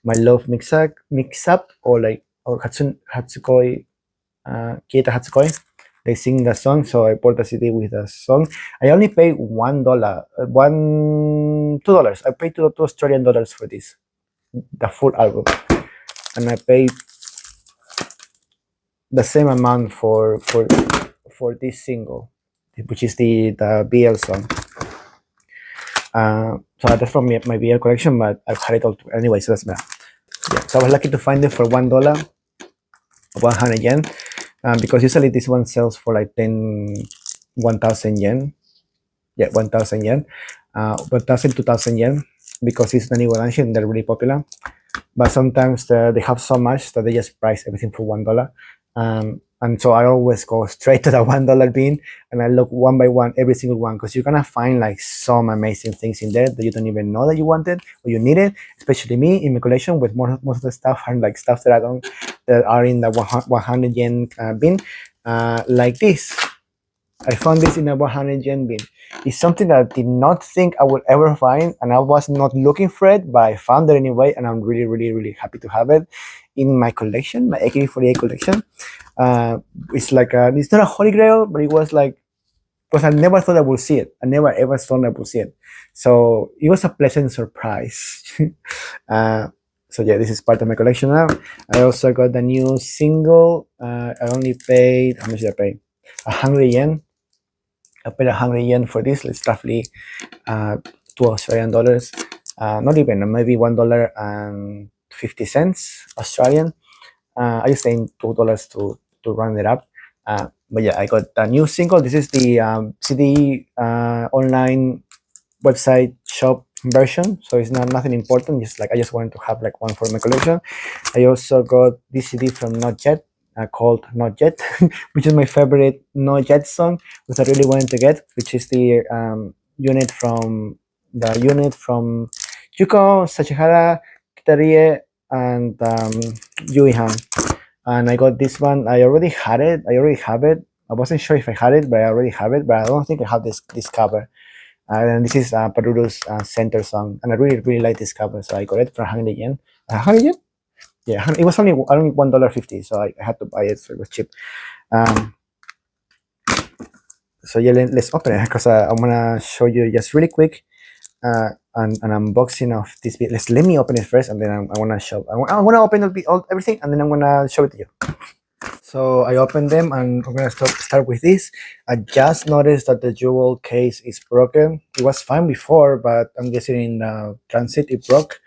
My Love Mix Up or Hatsukoi, Kieta Hatsukoi. They sing the song, so I bought the CD with the song. I only paid $2. I paid two Australian dollars for this, the full album, and I paid the same amount for this single, which is the BL song. So that's from my BL collection, but I've had it all anyway, so that's better. Yeah, so I was lucky to find it for $1, 100 yen, because usually this one sells for like 1,000 yen. Yeah, 1,000 yen, 1,000, 2,000 yen, because it's Nani Wadanshi and they're really popular. But sometimes they have so much that they just price everything for $1. And so I always go straight to the $1 bin and I look one by one, every single one, because you're gonna find like some amazing things in there that you don't even know that you wanted or you needed. Especially me in my collection, with most of the stuff and like stuff that are in the 100 yen bin, like this. I found this in a 100 yen bin. It's something that I did not think I would ever find, and I was not looking for it, but I found it anyway, and I'm really, really, really happy to have it in my collection, my AKB48 collection. It's like it's not a holy grail, but it was like, because I never thought I would see it. I never ever thought I would see it. So it was a pleasant surprise. uh, so yeah, this is part of my collection now. I also got the new single. I only paid, how much did I pay? 100 yen. I paid 100 yen for this. It's roughly $2 Australian. Not even, maybe $1.50 Australian. I just saying $2 to round it up. But yeah, I got a new single. This is the CD online website shop version, so it's not nothing important. Just like I just wanted to have like one for my collection. I also got this CD from Not Yet, called Not Yet, which is my favorite Not Yet song, which I really wanted to get, which is the unit from Yuko, Sachihara, Kitarie, and Yui Han. And I got this one. I already had it. I already have it. I wasn't sure if I had it, but I already have it. But I don't think I have this cover. And this is Paruru's center song, and I really really like this cover, so I got it for 100 yen. 100 yen? Yeah, it was only $1.50, so I had to buy it, so it was cheap. So yeah, let's open it because I'm gonna show you just really quick an unboxing of this. Let me open it first, and then I wanna show. I wanna open everything, and then I'm gonna show it to you. So I opened them, and I'm gonna start with this. I just noticed that the jewel case is broken. It was fine before, but I'm guessing in transit it broke.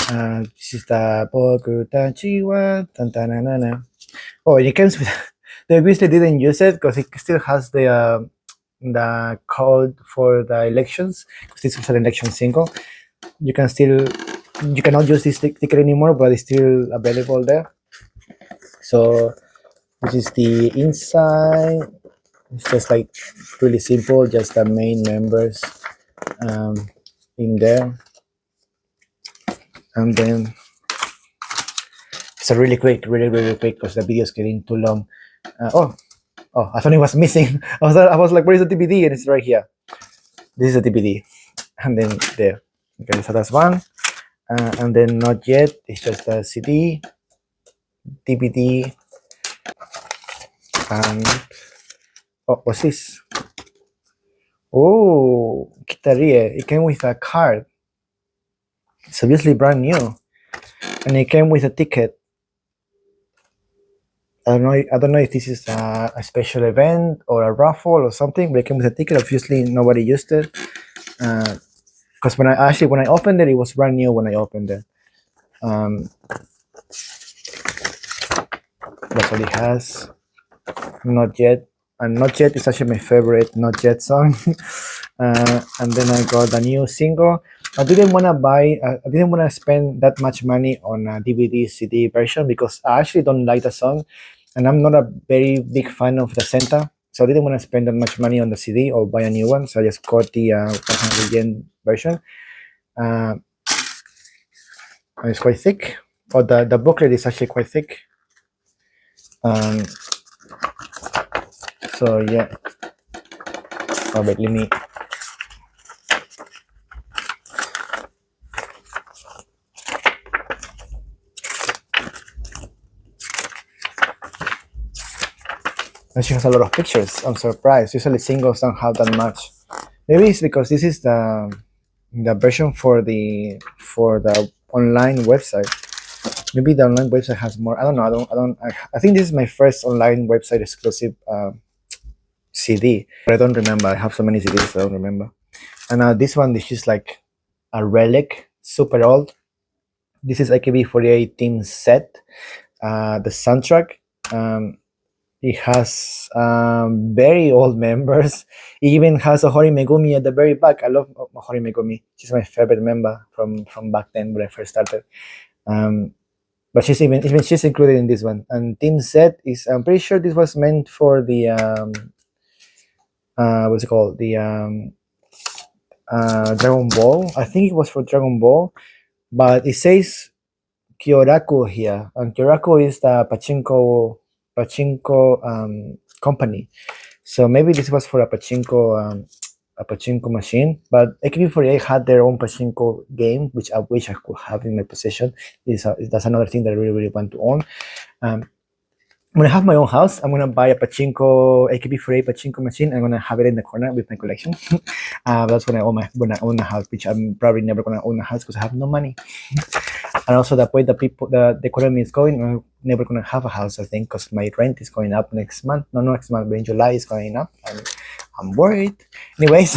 This is the Boku Tachiwa. Oh, it comes with. They obviously didn't use it because it still has the code for the elections. Because this was an election single. You cannot use this ticket anymore, but it's still available there. So this is the inside. It's just like really simple, just the main members in there. And then it's a really quick because the video is getting too long. Oh, I thought it was missing. I was like, where is the DVD? And it's right here. This is the DVD. And then there. Okay, so that's one. And then Not Yet. It's just a CD, DVD, and what's this? Oh, Kitarie. It came with a card. It's obviously brand new, and it came with a ticket. I don't know if this is a special event or a raffle or something, but it came with a ticket. Obviously, nobody used it because when I opened it, it was brand new when I opened it. That's what it has. Not Yet, and Not Yet is actually my favorite Not Yet song. And then I got a new single. I didn't want to spend that much money on a DVD CD version because I actually don't like the song, and I'm not a very big fan of the Senta, so I didn't want to spend that much money on the CD or buy a new one. So I just got the 100 yen version. And it's quite thick. Oh, the booklet is actually quite thick. So yeah. Oh wait, let me. And she has a lot of pictures. I'm surprised. Usually singles don't have that much. Maybe it's because this is the version for the online website. Maybe the online website has more. I don't know. I think this is my first online website exclusive CD. But I don't remember. I have so many CDs I don't remember. And this one is just like a relic, super old. This is AKB48 Team Set. The soundtrack. It has very old members. It even has a Hori Megumi at the very back. I love Hori Megumi. She's my favorite member from back then when I first started. But she's included in this one. And Team Set is, I'm pretty sure this was meant for the what's it called? The Dragon Ball. I think it was for Dragon Ball, but it says Kyoraku here, and Kyoraku is the pachinko company. So maybe this was for a pachinko machine. But AKB48 had their own pachinko game, which I wish I could have in my possession. That's another thing that I really, really want to own. When I have my own house, I'm gonna buy a pachinko AKB48 pachinko machine. I'm gonna have it in the corner with my collection. That's when I own a house, which I'm probably never gonna own a house because I have no money. And also the way the economy is going, I'm never gonna have a house, I think, because my rent is going up next month. No, not next month, but in July it's going up, and I'm worried. Anyways,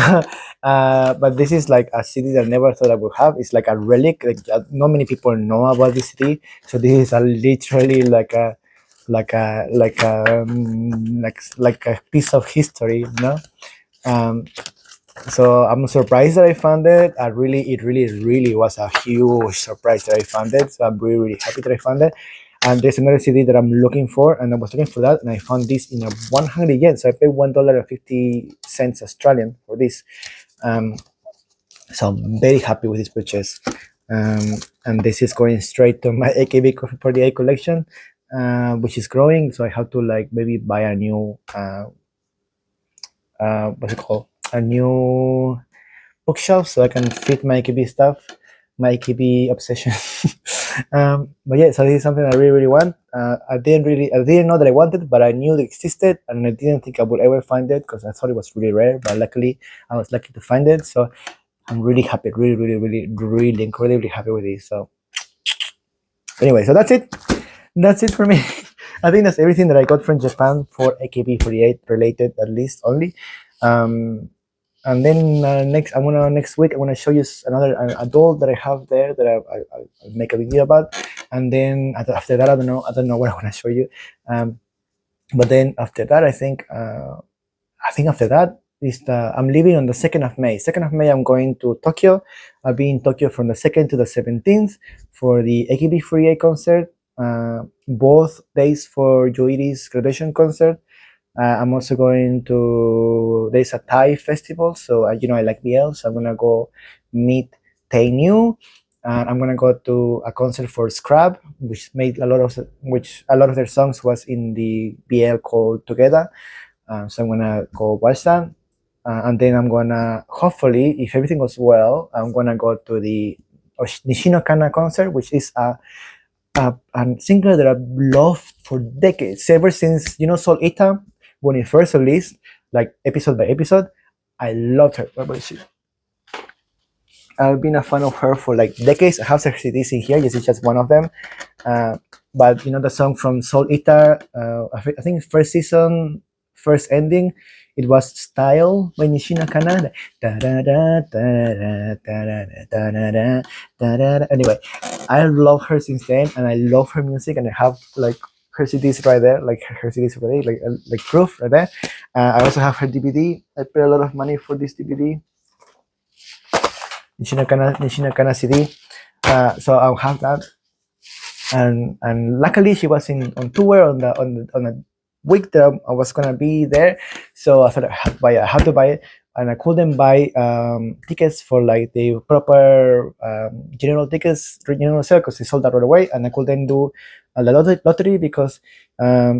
but this is like a city that I never thought I would have. It's like a relic. Like not many people know about this city, so this is literally like a piece of history, you know. So I'm surprised that I found it. It really was a huge surprise that I found it. So I'm really, really happy that I found it. And there's another CD that I'm looking for, and I was looking for that, and I found this in a 100 yen. So I paid $1.50 Australian for this. So I'm very happy with this purchase. And this is going straight to my AKB48 collection, which is growing. So I have to like maybe buy a new what's it called? A new bookshelf so I can fit my AKB stuff, my AKB obsession. But yeah, so this is something I really, really want. I didn't know that I wanted, but I knew it existed, and I didn't think I would ever find it because I thought it was really rare. But luckily, I was lucky to find it. So I'm really happy, really incredibly happy with this. So anyway, so that's it. That's it for me. I think that's everything that I got from Japan for AKB48 related, at least only. And then next week I'm gonna show you another adult that I have there that I'll make a video about. And then after that, I don't know what I want to show you. But then after that, I think after that is I'm leaving on the 2nd of May. 2nd of May, I'm going to Tokyo. I'll be in Tokyo from the 2nd to the 17th for the AKB48 concert. Both days for Joiri's graduation concert. I'm also going to, there's a Thai festival, so I like BL, so I'm gonna go meet Tae New, and I'm gonna go to a concert for Scrab, which a lot of their songs was in the BL called Together. So I'm gonna go watch that, and then I'm gonna, hopefully, if everything goes well, I'm gonna go to the Nishino Kana concert, which is a singer that I've loved for decades, ever since Sol Ita. When it first released, like episode by episode, I loved her. Where was she? I've been a fan of her for like decades. I have her CDs in here. This is just one of them. But the song from Soul Eater, I think first season, first ending, it was Style by Nishina Kana. Anyway, I love her since then, and I love her music, and I have like her CDs right there, like her CDs right there, like proof right there. I also have her DVD. I paid a lot of money for this DVD. Nishina Kana CD. So I'll have that. And luckily she was on tour on a week that I was gonna be there. So I thought I had to buy it, and I couldn't buy tickets for like the proper general tickets, general sale, because they sold out right away, and I couldn't do a lottery because I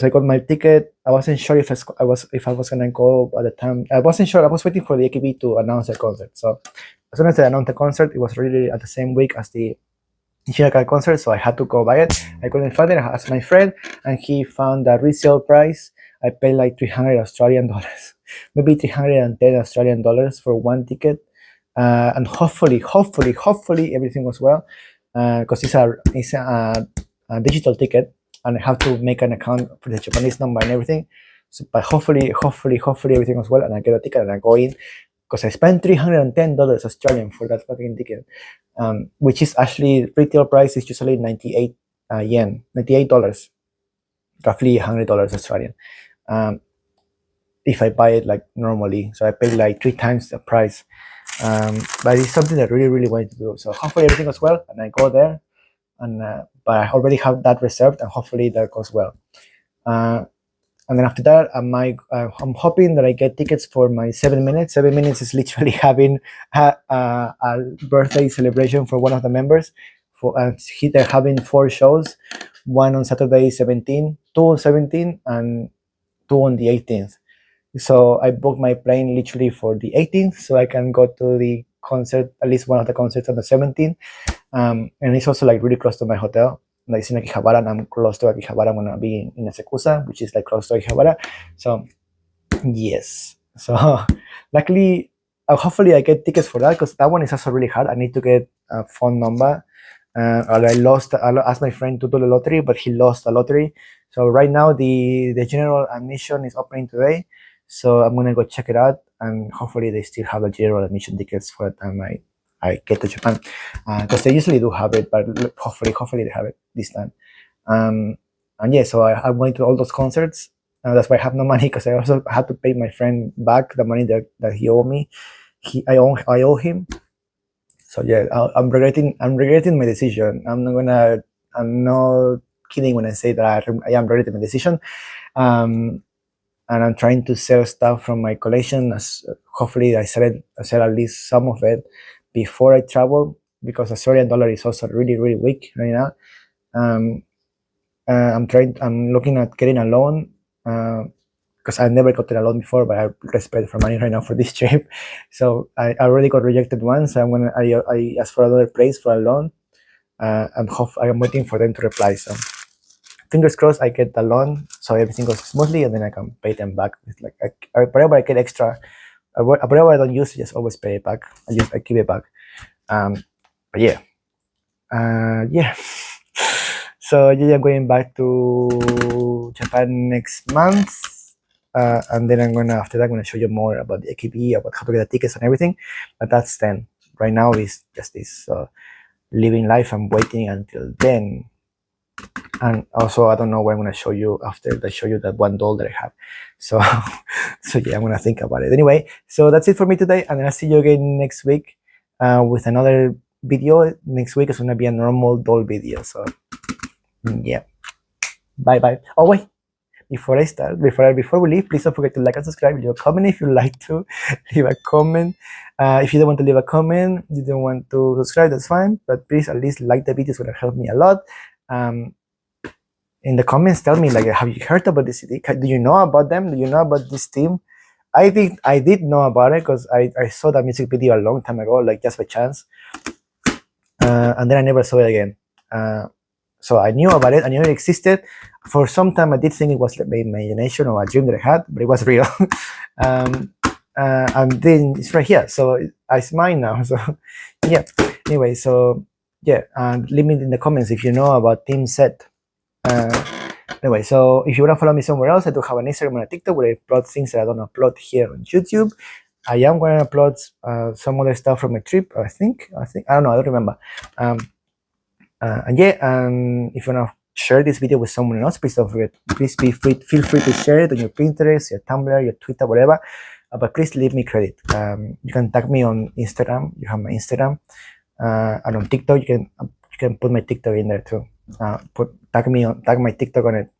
got my ticket. I wasn't sure if I was gonna go at the time. I wasn't sure. I was waiting for the AKB to announce the concert. So as soon as they announced the concert, it was really at the same week as the Nishina concert, so I had to go buy it. I couldn't find it. I asked my friend, and he found the resale price. I paid like 300 Australian dollars, maybe 310 Australian dollars for one ticket. And hopefully everything was well, because it's a digital ticket, and I have to make an account for the Japanese number and everything. So, but hopefully everything was well, and I get a ticket and I go in, because I spent $310 Australian for that fucking ticket, which is actually retail price is usually 98 yen, $98, roughly $100 Australian. If I buy it like normally, so I paid like 3 times the price. But it's something that I really wanted to do. So hopefully everything goes well, and I go there, and but I already have that reserved, and hopefully that goes well. And then after that, I'm hoping that I get tickets for my 7 minutes. 7 minutes is literally having a birthday celebration for one of the members. They're having 4 shows, one on Saturday 17, 2 on 17, and to on the 18th. So I booked my plane literally for the 18th, so I can go to the concert, at least one of the concerts on the 17th. And it's also like really close to my hotel. Like it's in Akihabara, and I'm close to Akihabara. I'm gonna be in Asekusa, which is like close to Akihabara. So yes. So luckily, hopefully I get tickets for that, because that one is also really hard. I need to get a phone number. I asked my friend to do the lottery, but he lost the lottery. So right now the general admission is opening today. So I'm gonna go check it out, and hopefully they still have the general admission tickets for the time I get to Japan, because they usually do have it, but hopefully they have it this time. And yeah, so I'm going to all those concerts. That's why I have no money, because I also had to pay my friend back the money that he owed me. I owe him. So yeah, I'm regretting my decision. I'm not kidding when I say that I am regretting my decision. And I'm trying to sell stuff from my collection. Hopefully I sell at least some of it before I travel, because the Australian dollar is also really, really weak right now. I'm looking at getting a loan, because I never gotten a loan before, but I respect for money right now for this trip. So I already got rejected once. So I asked for another place for a loan, and I'm waiting for them to reply. So fingers crossed I get the loan, so everything goes smoothly, and then I can pay them back with like whatever I get extra, whatever I don't use, I just always pay it back. I keep it back. But yeah, yeah. So yeah, I'm going back to Japan next month, and then after that I'm gonna show you more about the AKB, about how to get the tickets and everything. But that's then. Right now is just this living life. I'm waiting until then. And also, I don't know what I'm gonna show you after I show you that one doll that I have. So, so yeah, I'm gonna think about it. Anyway, so that's it for me today, and then I'll see you again next week with another video. Next week is gonna be a normal doll video. So, yeah, bye bye. Oh wait, before we leave, please don't forget to like and subscribe. Leave a comment if you like to. Leave a comment. If you don't want to leave a comment, you don't want to subscribe, that's fine. But please at least like the video. It's gonna help me a lot. In the comments, tell me, like, have you heard about this city? Do you know about them? Do you know about this team? I think I did know about it, because I saw that music video a long time ago, like just by chance, and then I never saw it again. So I knew about it. I knew it existed. For some time, I did think it was like my imagination or a dream that I had, but it was real. And then it's right here, so it's mine now. So yeah. Anyway, so yeah, leave me in the comments if you know about Team Set. Anyway, so if you want to follow me somewhere else, I do have an Instagram and a TikTok where I upload things that I don't upload here on YouTube. I am going to upload some other stuff from my trip. I think I don't know. I don't remember. And yeah, if you want to share this video with someone else, please don't forget. Please feel free to share it on your Pinterest, your Tumblr, your Twitter, whatever. But please leave me credit. You can tag me on Instagram. You have my Instagram, and on TikTok you can put my TikTok in there too. Tag my TikTok on it.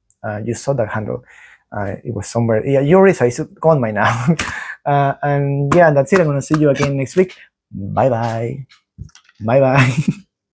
You saw that handle. It was somewhere. Yeah, you already saw it. It's gone by now. And yeah, that's it. I'm gonna see you again next week. Bye bye. Bye bye.